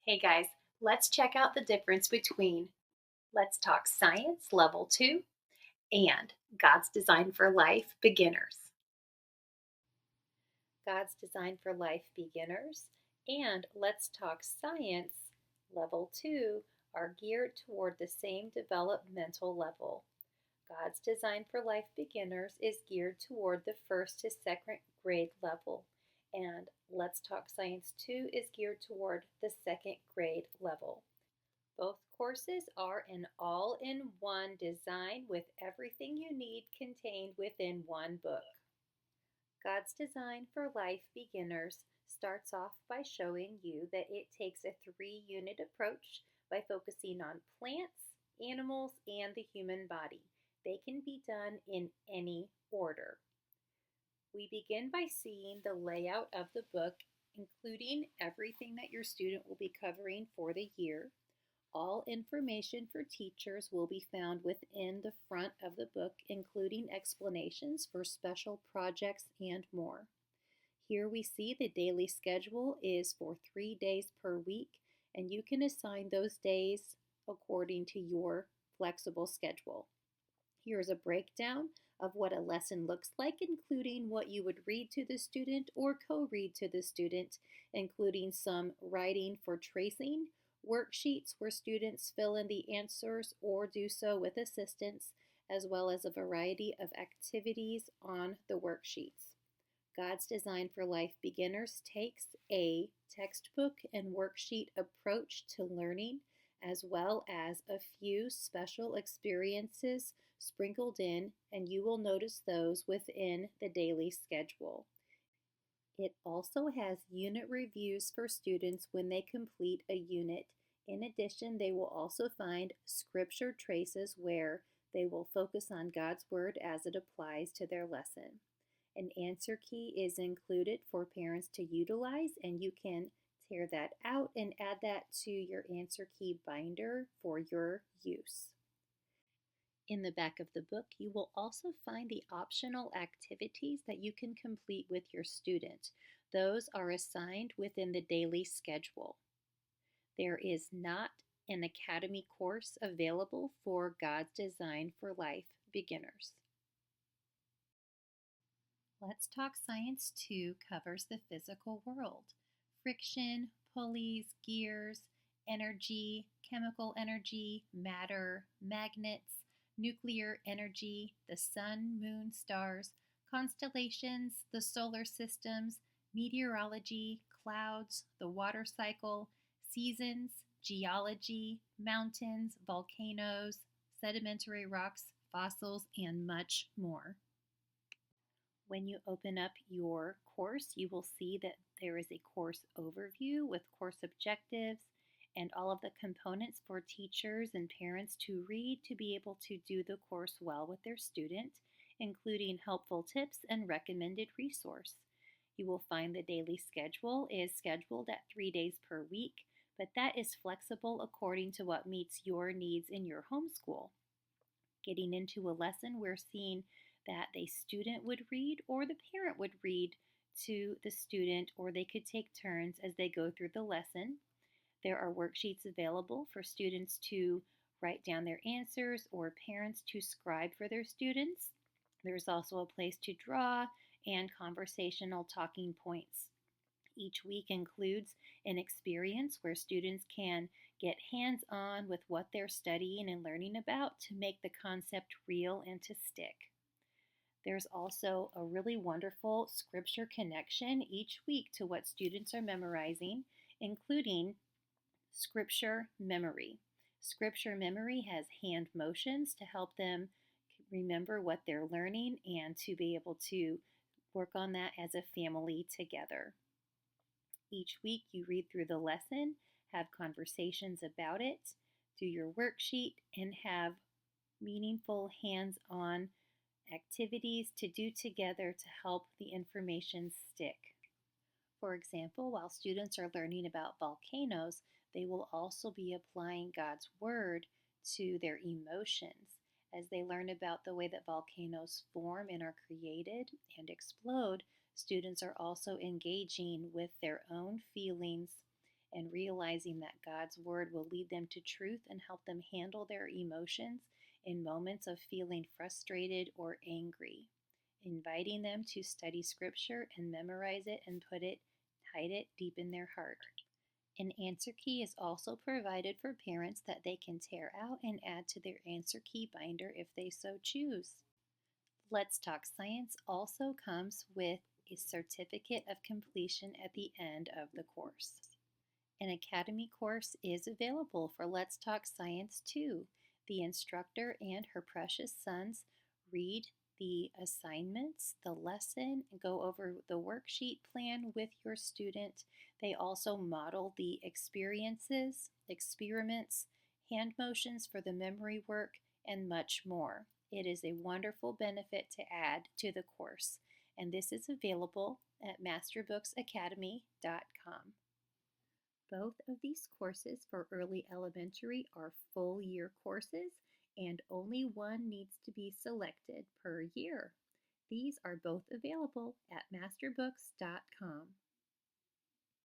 Hey guys, let's check out the difference between Let's Talk Science Level 2 and God's Design for Life Beginners. God's Design for Life Beginners and Let's Talk Science Level 2 are geared toward the same developmental level. God's Design for Life Beginners is geared toward the first to second grade level, and Let's Talk Science 2 is geared toward the second grade level. Both courses are an all-in-one design with everything you need contained within one book. God's Design for Life Beginners starts off by showing you that it takes a three-unit approach by focusing on plants, animals, and the human body. They can be done in any order. We begin by seeing the layout of the book, including everything that your student will be covering for the year. All information for teachers will be found within the front of the book, including explanations for special projects and more. Here we see the daily schedule is for 3 days per week, and you can assign those days according to your flexible schedule. Here's a breakdown of what a lesson looks like, including what you would read to the student or co-read to the student, including some writing for tracing, worksheets where students fill in the answers or do so with assistance, as well as a variety of activities on the worksheets. God's Design for Life Beginners takes a textbook and worksheet approach to learning, as well as a few special experiences sprinkled in, and you will notice those within the daily schedule. It also has unit reviews for students when they complete a unit. In addition, they will also find scripture traces where they will focus on God's Word as it applies to their lesson. An answer key is included for parents to utilize, and you can tear that out and add that to your answer key binder for your use. In the back of the book, you will also find the optional activities that you can complete with your student. Those are assigned within the daily schedule. There is not an academy course available for God's Design for Life beginners. Let's Talk Science 2 covers the physical world. Friction, pulleys, gears, energy, chemical energy, matter, magnets, nuclear energy, the sun, moon, stars, constellations, the solar systems, meteorology, clouds, the water cycle, seasons, geology, mountains, volcanoes, sedimentary rocks, fossils, and much more. When you open up your course, you will see that there is a course overview with course objectives and all of the components for teachers and parents to read to be able to do the course well with their student, including helpful tips and recommended resource. You will find the daily schedule is scheduled at 3 days per week, but that is flexible according to what meets your needs in your homeschool. Getting into a lesson, we're seeing that a student would read or the parent would read to the student, or they could take turns as they go through the lesson. There are worksheets available for students to write down their answers or parents to scribe for their students. There's also a place to draw and conversational talking points. Each week includes an experience where students can get hands-on with what they're studying and learning about to make the concept real and to stick. There's also a really wonderful scripture connection each week to what students are memorizing, including scripture memory. Scripture memory has hand motions to help them remember what they're learning and to be able to work on that as a family together. Each week you read through the lesson, have conversations about it, do your worksheet, and have meaningful hands-on activities to do together to help the information stick. For example, while students are learning about volcanoes, they will also be applying God's Word to their emotions. As they learn about the way that volcanoes form and are created and explode, students are also engaging with their own feelings and realizing that God's Word will lead them to truth and help them handle their emotions in moments of feeling frustrated or angry. Inviting them to study Scripture and memorize it and hide it deep in their heart. An answer key is also provided for parents that they can tear out and add to their answer key binder if they so choose. Let's Talk Science also comes with a certificate of completion at the end of the course. An Academy course is available for Let's Talk Science too. The instructor and her precious sons read the assignments, the lesson, and go over the worksheet plan with your student. They also model the experiences, experiments, hand motions for the memory work, and much more. It is a wonderful benefit to add to the course, and this is available at masterbooksacademy.com. Both of these courses for early elementary are full year courses, and only one needs to be selected per year. These are both available at masterbooks.com.